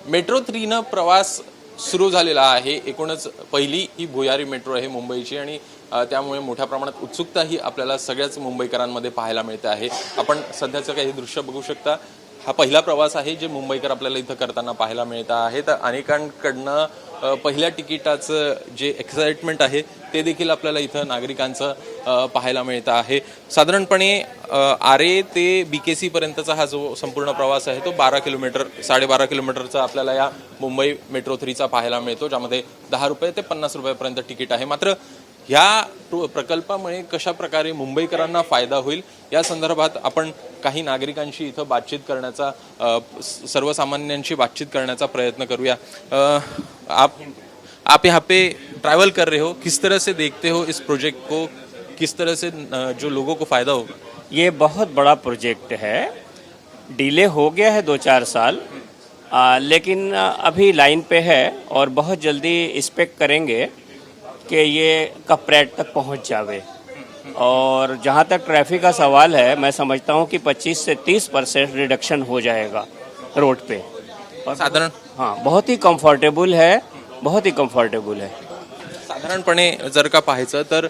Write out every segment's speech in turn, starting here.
Metro 3 प्रवास सुरू झालेला आहे। एकूणच पहिली ही भुयारी मेट्रो आहे मुंबईची आणि त्यामुळे मोठ्या प्रमाणात उत्सुकताही आपल्याला सगळ्याच मुंबईकरांमध्ये पाहायला मिळते आहे। आपण सध्याचं काही दृश्य बघू शकता। हा पहिला प्रवास आहे जे मुंबईकर आपल्याला इथं करताना पाहायला मिळत आहे। तर अनेकांकडनं पहिल्या तिकिटाचं जे एक्साइटमेंट आहे ते देखील आपल्याला इथं नागरिकांचं पाहायला मिळत आहे। साधारणपणे आरे ते BKC पर्यंतचा हा जो संपूर्ण प्रवास आहे तो 12 किलोमीटर 12.5 किलोमीटरचा आपल्याला या मुंबई मेट्रो 3चा पाहायला मिळतो, ज्यामध्ये 10 रुपये ते 50 रुपयापर्यंत तिकीट आहे। मात्र ह्या प्रकल्पामुळे कशा प्रकारे मुंबईकरांना फायदा होईल या संदर्भात आपण काही नागरिकांशी इथं बातचीत करण्याचा सर्वसामान्यांशी बातचीत करण्याचा प्रयत्न करूया। आप यहाँ पे ट्रैवल कर रहे हो, किस तरह से देखते हो इस प्रोजेक्ट को, किस तरह से जो लोगों को फायदा होगा? ये बहुत बड़ा प्रोजेक्ट है। डिले हो गया है 2-4 साल, लेकिन अभी लाइन पे है और बहुत जल्दी एक्सपेक्ट करेंगे कि ये कपरेट तक पहुंच जावे। और जहाँ तक ट्रैफिक का सवाल है, मैं समझता हूँ कि 25 से 30% रिडक्शन हो जाएगा रोड पे। साधारण हाँ, बहुत ही कंफर्टेबल है, बहुत ही कंफर्टेबल है। साधारणपणे जर का पाहायचं तर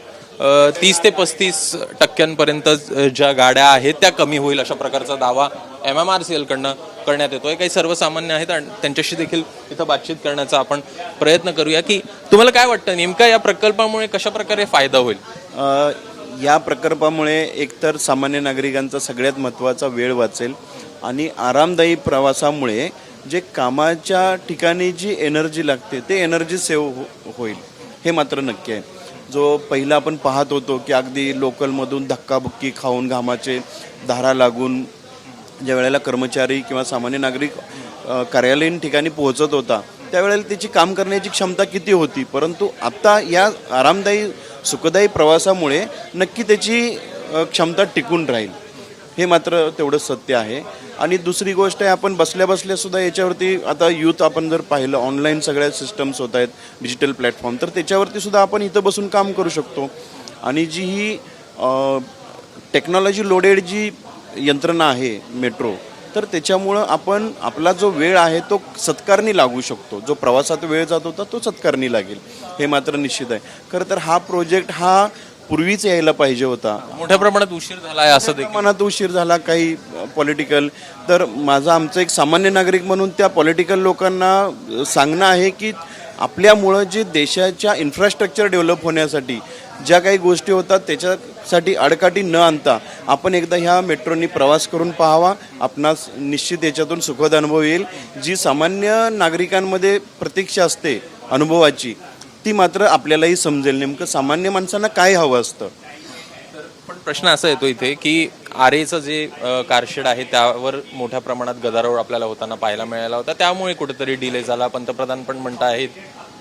30 ते 35% ज्या गाड्या आहेत त्या कमी होईल अशा प्रकारचा दावा MMRCL कडनं करण्यात येतोय। काही सर्वसामान्य आहेत आणि त्यांच्याशी देखील इथं बातचीत करण्याचा आपण प्रयत्न करूया की तुम्हाला काय वाटतं नेमका या प्रकल्पामुळे कशा प्रकारे फायदा होईल? या प्रकल्पामुळे एकतर सामान्य नागरिकांचा सगळ्यात महत्त्वाचा वेळ वाचेल आणि आरामदायी प्रवासामुळे जे कामाच्या ठिकाणी जी एनर्जी लागते ते एनर्जी सेव्ह होईल, हे मात्र नक्की आहे। जो पहिला आपण पाहत होतो की अगदी लोकलमधून धक्काबुक्की खाऊन घामाचे धारा लागून ज्या वेळेला कर्मचारी किंवा सामान्य नागरिक कार्यालयीन ठिकाणी पोहोचत होता त्यावेळेला त्याची काम करण्याची क्षमता किती होती, परंतु आता या आरामदायी सुखदायी प्रवासामुळे नक्की त्याची क्षमता टिकून राहील, हे मात्र तेवढं सत्य आहे। आणि दुसरी गोष्ट आहे, आपण बसल्या बसल्या सुद्धा याच्यावरती आता यूथ आपण जर पाहिलं ऑनलाईन सगळ्या सिस्टम्स होत आहेत, डिजिटल प्लॅटफॉर्म, तर त्याच्यावरती सुद्धा आपण इथं बसून काम करू शकतो। आणि जी ही टेक्नॉलॉजी लोडेड जी यंत्रणा आहे मेट्रो, तर त्याच्यामुळं आपण आपला जो वेळ आहे तो सत्कारणी लागू शकतो। जो प्रवासात वेळ जात होता तो सत्कारणी लागेल, हे मात्र निश्चित आहे। खरं तर हा प्रोजेक्ट हा पूर्वीच यायला पाहिजे होता। मोठ्या प्रमाणात उशीर झाला आहे असं देखील प्रमाणात उशीर झाला, काही पॉलिटिकल, तर आमचं एक सामान्य नागरिक म्हणून त्या पॉलिटिकल लोकांना सांगणं आहे की आपल्यामुळं जे देशाच्या इन्फ्रास्ट्रक्चर डेव्हलप होण्यासाठी ज्या काही गोष्टी होतात त्याच्यासाठी आडकाठी न आणता आपण एकदा ह्या मेट्रोनी प्रवास करून पाहावा। आपणास निश्चित याच्यातून सुखद अनुभव येईल। जी सामान्य नागरिकांमध्ये प्रतीक्षा असते अनुभवाची ती मात्र आपल्यालाही समजेल नेमकं सामान्य माणसांना काय हवं असतं। पण प्रश्न असा येतो इथे की आरेचं जे कारशेड आहे त्यावर मोठ्या प्रमाणात गदारोळ आपल्याला होताना पाहायला मिळाला होता, त्यामुळे कुठेतरी डिले झाला। पंतप्रधान पण म्हणत आहेत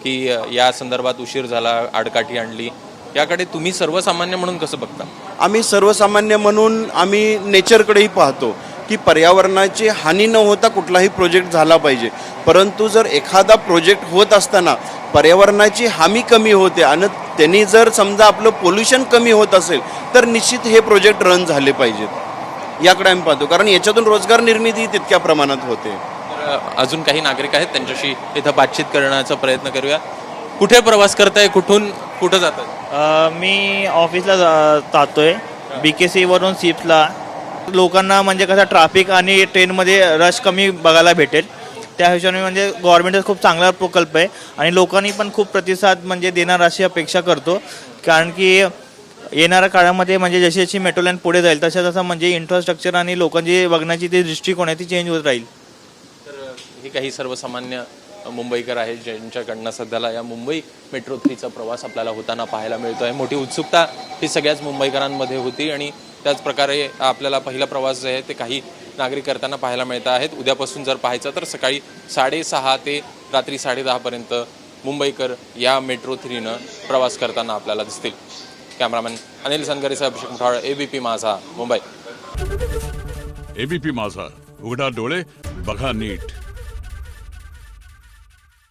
की या संदर्भात उशीर झाला, आडकाठी आणली। याकडे तुम्ही सर्वसामान्य म्हणून कसं बघता? आम्ही सर्वसामान्य म्हणून आम्ही नेचरकडेही पाहतो की पर्यावरणाची हानी न होता कुठलाही प्रोजेक्ट झाला पाहिजे, परंतु जर एखादा प्रोजेक्ट होत असताना पर्यावरणाची हानी कमी होते आणि त्यांनी जर समजा आपलं पोल्युशन कमी होत असेल तर निश्चित हे प्रोजेक्ट रन झाले पाहिजेत, याकडे आम्ही पाहतो। कारण याच्यातून रोजगार निर्मिती तितक्या प्रमाणात होते। अजून काही नागरिक आहेत त्यांच्याशी इथं बातचीत करण्याचा प्रयत्न करूया। कुठे प्रवास करताय, कुठं जाताय? मी ऑफिसला जातोय BKC वरून सिप्सला। लोकांना म्हणजे कसं ट्रॅफिक आणि ट्रेनमध्ये रश कमी बघायला भेटेल, त्या हिशोबाने म्हणजे गव्हर्नमेंटचा खूप चांगला प्रकल्प आहे आणि लोकांनी पण खूप प्रतिसाद म्हणजे देणार अशी अपेक्षा करतो। कारण की येणाऱ्या काळामध्ये म्हणजे जशी जशी मेट्रो लाईन पुढे जाईल तसं तसं म्हणजे इन्फ्रास्ट्रक्चर आणि लोकांची बघण्याची ती दृष्टिकोन आहे ती चेंज होत राहील। तर हे काही सर्वसामान्य मुंबईकर आहेत ज्यांच्याकडनं सध्याला या मुंबई मेट्रो 3चा प्रवास आपल्याला होताना पाहायला मिळतोय। मोठी उत्सुकता ही सगळ्याच मुंबईकरांमध्ये होती आणि त्याच प्रकारे आपल्याला पहिला प्रवास जो आहे ते काही नागरिक करताना पाहायला मिळत आहेत। उद्यापासून जर पाहायचं तर सकाळी 6:30 ते रात्री 10:30 पर्यंत मुंबईकर या मेट्रो 3नं प्रवास करताना आपल्याला दिसतील। कॅमेरामॅन अनिल सनगरेसह अभिषेक मुठाळ, ABP माझा, मुंबई। ABP माझा, उघडा डोळे बघा नीट।